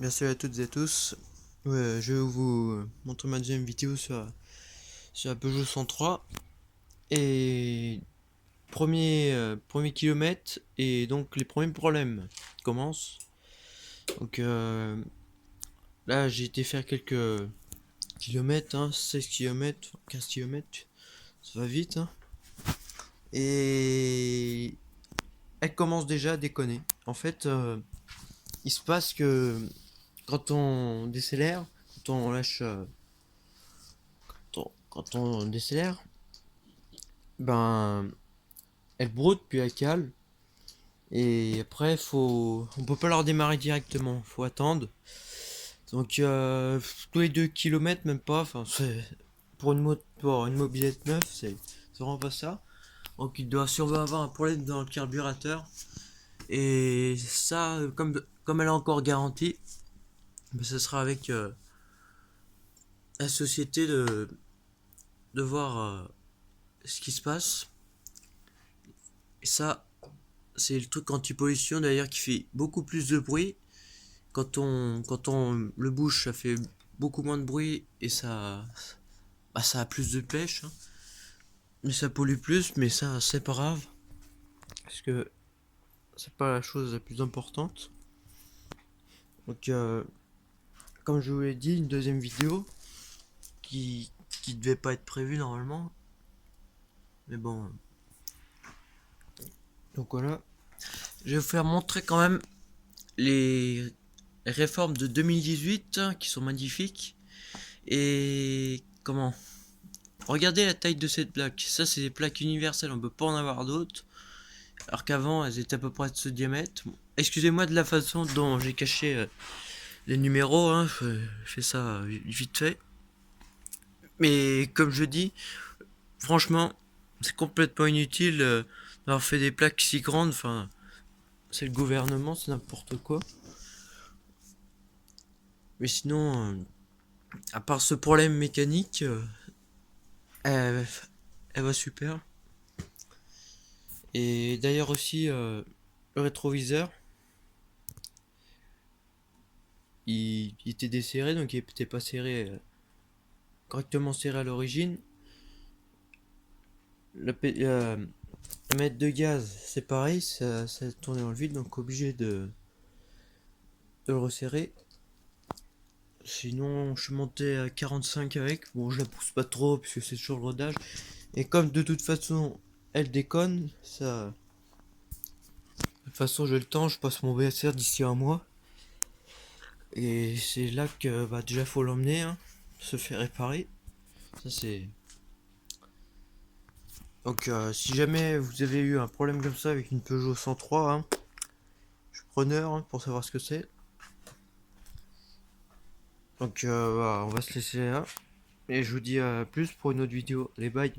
Merci à toutes et à tous. Je vais vous montrer ma deuxième vidéo sur la Peugeot 103 et premier kilomètre et donc les premiers problèmes commencent. Donc là j'ai été faire quelques kilomètres, 16 km, 15 km, ça va vite et elle commence déjà à déconner. En fait, il se passe que quand on décélère, quand on lâche quand on décélère, ben elle broute puis elle cale. Et après, on peut pas la redémarrer directement, faut attendre. Donc tous les 2 kilomètres, même pas. Enfin, pour une mobilette neuve, c'est vraiment pas ça. Donc il doit sûrement avoir un problème dans le carburateur. Et ça, comme elle est encore garantie, ben, ce sera avec la société de voir ce qui se passe. Et ça, c'est le truc anti-pollution d'ailleurs qui fait beaucoup plus de bruit. Quand on le bouge, ça fait beaucoup moins de bruit et ça a plus de pêche. Mais ça pollue plus, mais ça, c'est pas grave. Parce que c'est pas la chose la plus importante. Donc, comme je vous l'ai dit, une deuxième vidéo qui devait pas être prévue normalement. Mais bon. Donc voilà. Je vais vous faire montrer quand même les réformes de 2018 qui sont magnifiques. Et comment regardez la taille de cette plaque. Ça, c'est des plaques universelles. On peut pas en avoir d'autres. Alors qu'avant, elles étaient à peu près de ce diamètre. Bon, excusez-moi de la façon dont j'ai caché les numéros. Je fais ça vite fait. Mais comme je dis, franchement, c'est complètement inutile d'avoir fait des plaques si grandes. Enfin, c'est le gouvernement, c'est n'importe quoi. Mais sinon, à part ce problème mécanique, elle, elle va super. Et d'ailleurs aussi, le rétroviseur, il était desserré, donc il était pas serré, correctement serré à l'origine. La mètre de gaz, c'est pareil, ça tournait dans le vide, donc obligé de le resserrer. Sinon, je suis monté à 45 avec. Bon, je la pousse pas trop, puisque c'est toujours le rodage. Et comme de toute façon, elle déconne, ça. De toute façon, j'ai le temps, je passe mon VSR d'ici un mois. Et c'est là que bah, déjà faut l'emmener, se faire réparer. Ça c'est. Donc si jamais vous avez eu un problème comme ça avec une Peugeot 103, je suis preneur pour savoir ce que c'est. Donc voilà, on va se laisser là. Et je vous dis à plus pour une autre vidéo. Les bye.